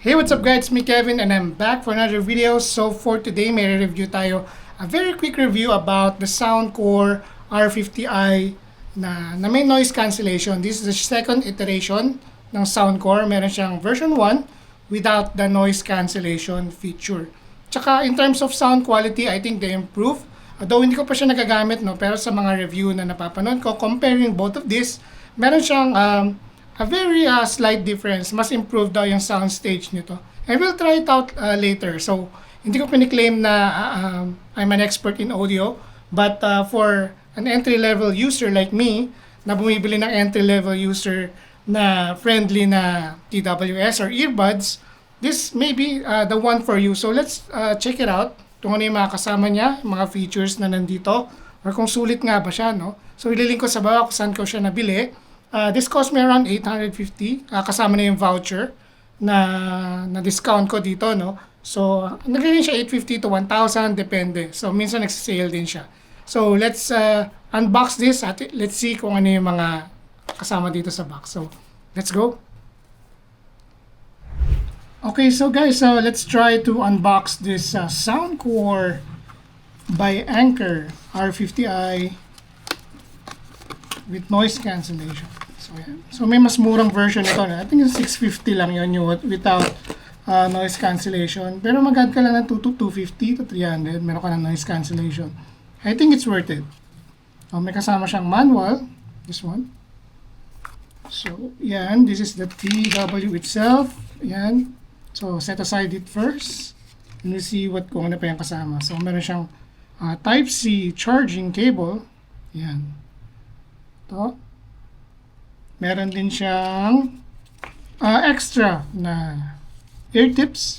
Hey, what's up guys? It's me Kevin and I'm back for another video. So for today, may review tayo a very quick review about the Soundcore R50i na may noise cancellation. This is the second iteration ng Soundcore. Meron siyang version 1 without the noise cancellation feature. Tsaka in terms of sound quality, I think they improve. Although hindi ko pa siya nagagamit, no, pero sa mga review na napapanood ko, comparing both of this, meron siyang a very slight difference. Mas improved daw yung sound stage nito. I will try it out later. So, hindi ko piniklaim na I'm an expert in audio. But for an entry-level user like me, na bumibili ng entry-level user na friendly na TWS or earbuds, this may be the one for you. So, let's check it out. Kung ano yung mga kasama niya, mga features na nandito, or kung sulit nga ba siya, no? So, ililink ko sa baba kung saan ko siya nabili. This cost me around 850, kasama na yung voucher na discount ko dito, no? So, nagre-range siya 850 to 1,000, depende. So, minsan nagsisale din siya. So, let's unbox this at let's see kung ano yung mga kasama dito sa box. So, let's go. Okay, so guys, let's try to unbox this Soundcore by Anker R50i with noise cancellation. So, yan. So, may mas murang version ito. I think it's 650 lang yun yung without noise cancellation. Pero mag-add ka lang ng 250 to 300. Meron ka ng noise cancellation. I think it's worth it. May kasama siyang manual. This one. So, yan. This is the TW itself. Yan. So, set aside it first. And we'll see kung ano pa yung kasama. So, meron siyang Type-C charging cable. Yan. Ito. Meron din siyang extra na ear tips.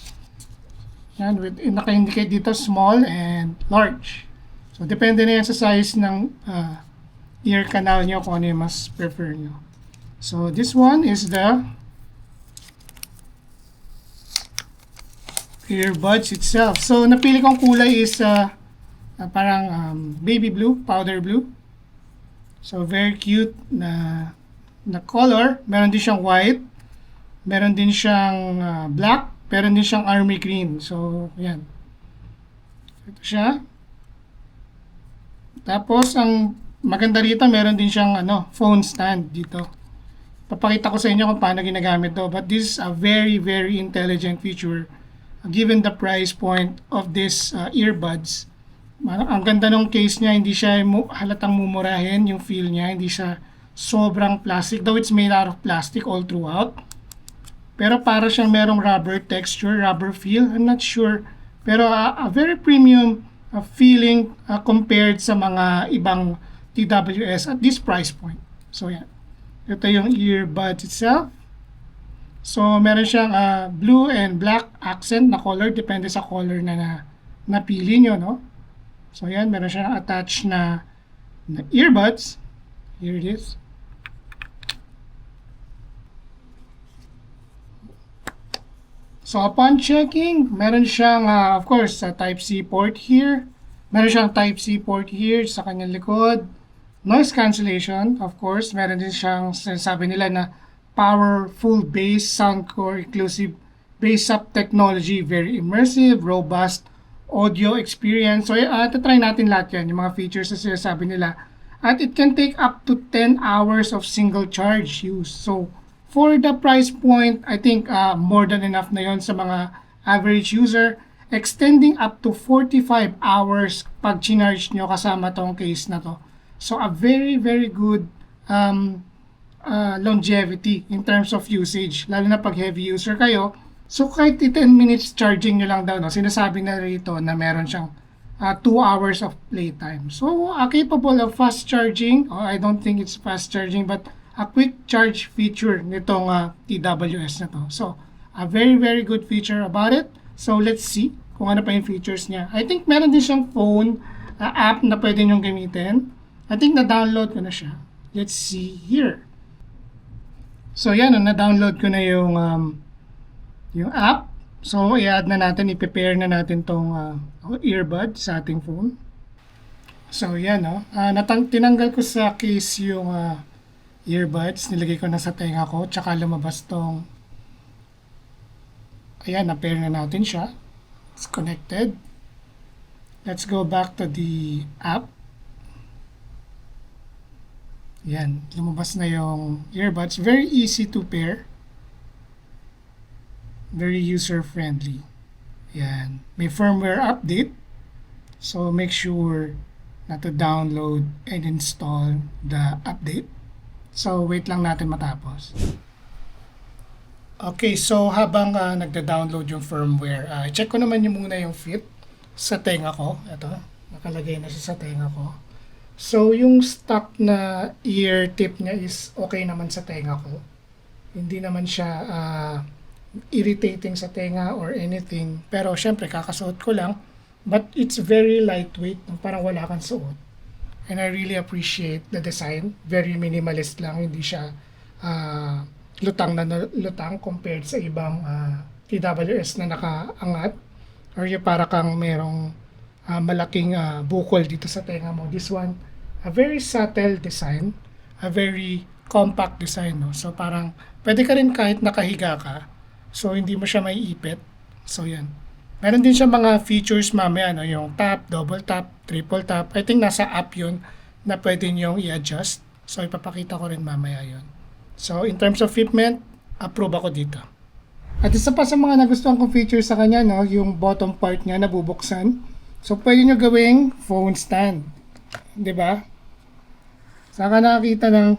Yan, with naka-indicate dito small and large. So, depende na yan sa size ng ear canal nyo kung ano yung mas prefer nyo. So, this one is the earbuds itself. So, napili kong kulay is parang baby blue, powder blue. So, very cute na color. Meron din siyang white. Meron din siyang black. Meron din siyang army green. So, yan. Ito siya. Tapos, ang maganda rito, meron din siyang phone stand dito. Papakita ko sa inyo kung paano ginagamit to. But this is a very, very intelligent feature. Given the price point of this earbuds. Ang ganda ng case niya, hindi siya halatang mumurahin yung feel niya, hindi siya sobrang plastic, though it's made out of plastic all throughout. Pero para siyang merong rubber texture, rubber feel, I'm not sure. Pero a very premium feeling compared sa mga ibang TWS at this price point. So yan. Ito yung earbuds itself. So meron siyang blue and black accent na color, depende sa color na napili nyo, no? So yan, meron siyang attached na earbuds. Here it is. So upon checking, meron siyang of course Type-C port here. Meron siyang Type-C port here sa kanyang likod. Noise cancellation, of course. Meron din siyang sinasabi nila na powerful bass, Soundcore inclusive bass up technology, very immersive, robust audio experience. So try natin lahat yan, yung mga features na sinasabi nila. At it can take up to 10 hours of single charge use. So for the price point, I think more than enough na yon sa mga average user. Extending up to 45 hours pag chinarge nyo kasama tong case na to. So a very, very good longevity in terms of usage. Lalo na pag heavy user kayo. So kahit 10 minutes charging nyo lang daw, no, sinasabi na rito na meron siyang 2 hours of playtime. So capable of fast charging. I don't think it's fast charging but a quick charge feature nitong TWS na to. So, a very, very good feature about it. So, let's see kung ano pa yung features niya. I think meron din siyang phone app na pwede nyong gamitin. I think na-download ko na siya. Let's see here. So, yan, na-download ko na yung app. So, i-add na natin, i-prepare na natin tong earbud sa ating phone. So, yan, no. Tinanggal ko sa case yung earbuds, nilagay ko na sa tenga ko, tsaka lumabas tong Ayan, na-pair na natin siya. It's connected. Let's go back to the app. Yan, lumabas na yung earbuds. Very easy to pair. Very user-friendly. Yan. May firmware update. So make sure na to download and install the update. So wait lang natin matapos. Okay, so habang nagda-download yung firmware, check ko naman yung muna yung fit sa tenga ko. Ito, nakalagay na siya sa tenga ko. So, yung stock na ear tip niya is okay naman sa tenga ko. Hindi naman siya irritating sa tenga or anything. Pero, syempre, kakasuot ko lang. But it's very lightweight. Parang wala kang suot. And I really appreciate the design. Very minimalist lang. Hindi siya lutang na lutang compared sa ibang TWS na nakaangat. Or yung para kang merong malaking bukol dito sa tenga mo. This one, a very subtle design, a very compact design, no? So parang pwede ka rin kahit nakahiga ka, so hindi mo siya maiipit. So yan. Meron din siya mga features mamaya, no? Yung tap, double tap, triple tap. I think nasa app yun na pwede nyo i-adjust. So ipapakita ko rin mamaya yun. So in terms of fitment, approve ako dito. At isa pa sa mga nagustuhan kong features sa kanya, no, yung bottom part niya nabubuksan. So, pwede nyo gawing phone stand. 'Di ba? Saka nakakita ng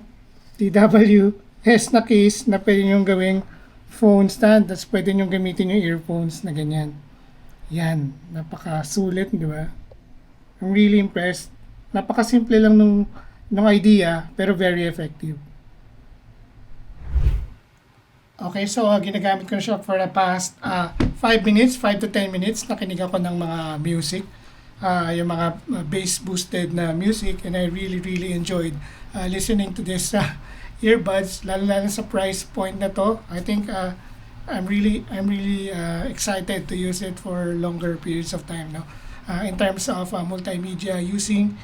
TWS na case na pwede nyo gawing phone stand. Tapos pwede nyo gamitin yung earphones na ganyan. Yan. Napakasulit, di ba? I'm really impressed. Napakasimple lang nung idea, pero very effective. Okay, so ginagamit ko na siya for the past 5 minutes, 5 to 10 minutes. Nakinig ako ng mga music, yung mga bass boosted na music, and I really enjoyed listening to this earbuds, lalo sa price point na to. I think I'm really excited to use it for longer periods of time, no. In terms of multimedia using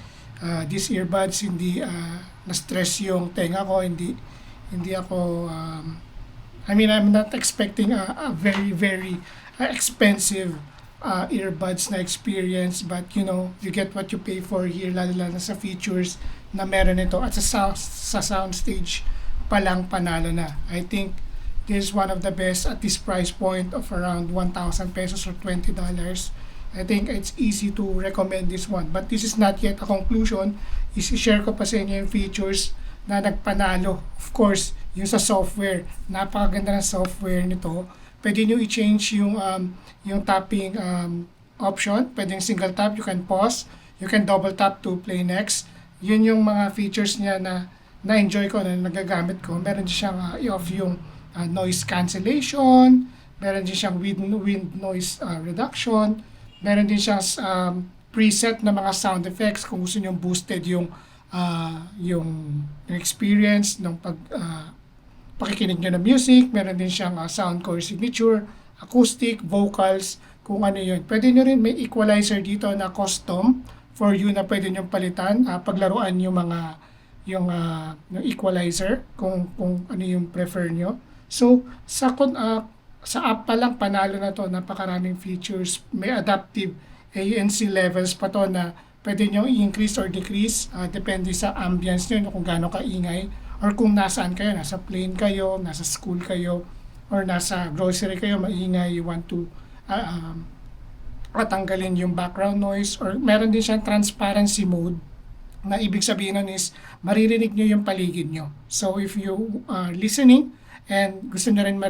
these earbuds, hindi na-stress yung tenga ko, hindi ako I mean, I'm not expecting a very expensive earbuds na experience, but you know, you get what you pay for here, lalo sa features na meron ito, at sa sound stage pa lang panalo na. I think this is one of the best at this price point of around 1,000 pesos or $20. I think it's easy to recommend this one, but this is not yet a conclusion. I-share ko pa sa inyo yung features na nagpanalo. Of course, yung sa software, napakaganda ng software nito. Pwede nyo i-change yung tapping option. Pwede yung single tap, you can pause. You can double tap to play next. Yun yung mga features niya na na-enjoy ko, na nagagamit ko. Meron din siyang i-off yung noise cancellation. Meron din siyang wind noise reduction. Meron din siyang preset na mga sound effects kung gusto nyo boosted yung experience ng pakikinig nyo ng music. Meron din siyang soundcore signature, acoustic, vocals, kung ano yun. Pwede nyo rin may equalizer dito na custom for you na pwede nyo palitan, paglaruan yung yung equalizer kung ano yung prefer nyo. So sa app pa lang panalo na to, napakaraming features, may adaptive ANC levels pa to na pwede nyo i-increase or decrease depende sa ambience nyo, kung gaano kaingay, or kung nasaan kayo, nasa plane kayo, nasa school kayo, or nasa grocery kayo, maingay, you want to tanggalin yung background noise. Or meron din siyang transparency mode, na ibig sabihin nun is maririnig nyo yung paligid nyo. So if you are listening and gusto nyo rin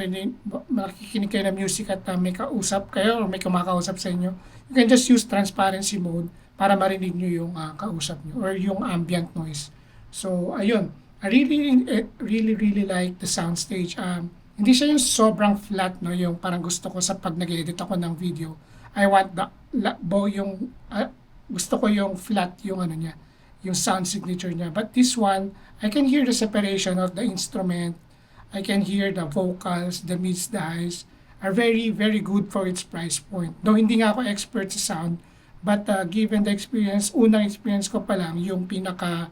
makikinig kayo ng music at may kausap kayo or may kumakausap sa inyo, you can just use transparency mode para marinig nyo yung kausap nyo or yung ambient noise. So, ayun. I really like the soundstage. Hindi siya yung sobrang flat, no? Yung parang gusto ko sa pag nag-edit ako ng video. I want gusto ko yung flat yung ano niya, yung sound signature niya. But this one, I can hear the separation of the instrument. I can hear the vocals, the mids, the highs are very good for its price point. Though hindi nga ako expert sa sound, but given the experience, unang experience ko pa lang, yung pinaka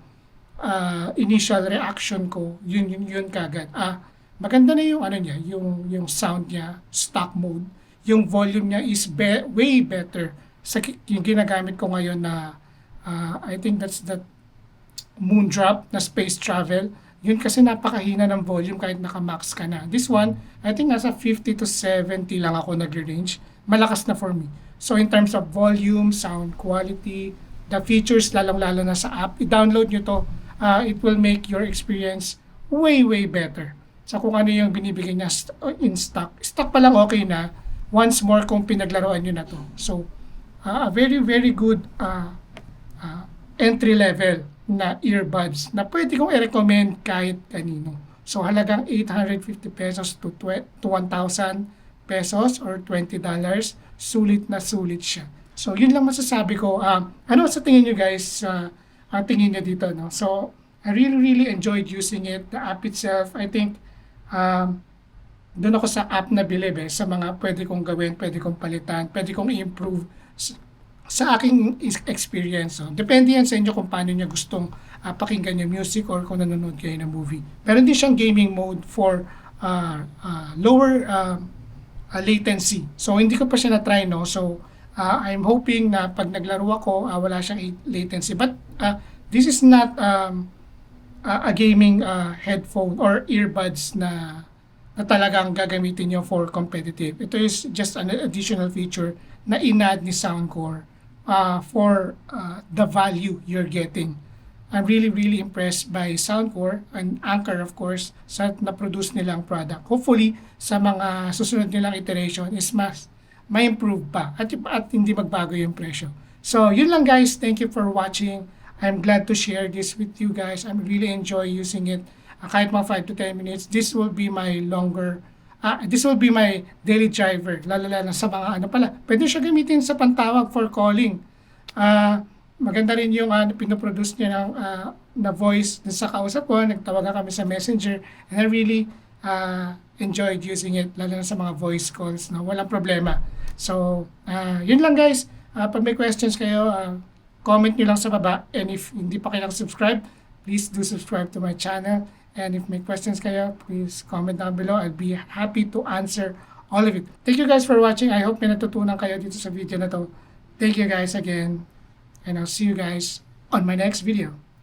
initial reaction ko, yun kagad. Maganda na yung ano niya, yung sound niya, stock mode. yung volume niya is way better sa yung ginagamit ko ngayon na I think that's the Moondrop na space travel. Yun kasi napakahina ng volume kahit naka-max ka na. This one, I think nasa 50 to 70 lang ako nag-range. Malakas na for me. So in terms of volume, sound quality, the features lalong-lalo na sa app, i-download nyo to. It will make your experience way better. So kung ano yung binibigay niya in stock. Stock pa lang okay na. Once more kung pinaglaruan nyo na to. So a very good entry level na earbuds na pwede kong i-recommend kahit kanino. So halagang 850 pesos to 1,000 pesos or $20. Sulit na sulit siya. So yun lang masasabi ko. Ano sa tingin nyo guys? Ang tingin nyo dito, no? So I really enjoyed using it. The app itself, I think doon ako sa app na bilib sa mga pwede kong gawin, pwede kong palitan, pwede kong i-improve sa aking experience. So, depende yan sa inyo kung paano nyo gustong pakinggan yung music or kung nanonood kayo ng movie. Pero hindi siyang gaming mode for lower latency. So, hindi ko pa siya na-try, no? So, I'm hoping na pag naglaro ako, wala siyang latency. But this is not a gaming headphone or earbuds na talagang gagamitin nyo for competitive. Ito is just an additional feature na in-add ni Soundcore for the value you're getting. I'm really impressed by Soundcore and Anchor of course sa na-produce nilang product. Hopefully sa mga susunod nilang iteration is may improve pa at hindi magbago yung presyo. So yun lang guys, thank you for watching. I'm glad to share this with you guys. I really enjoy using it. Kahit mga 5 to 10 minutes, this will be my daily driver, lalo sa mga pwede siya gamitin sa pantawag for calling. Maganda rin yung pinoproduce niya ng na voice sa kausap ko, nagtawagan kami sa Messenger, and I really enjoyed using it, lalo na sa mga voice calls, no? Walang problema. So, yun lang guys. Pag may questions kayo, comment nyo lang sa baba, and if hindi pa kayo subscribe, please do subscribe to my channel. And if may questions kayo, please comment down below. I'll be happy to answer all of it. Thank you guys for watching. I hope may natutunan kayo dito sa video na to. Thank you guys again. And I'll see you guys on my next video.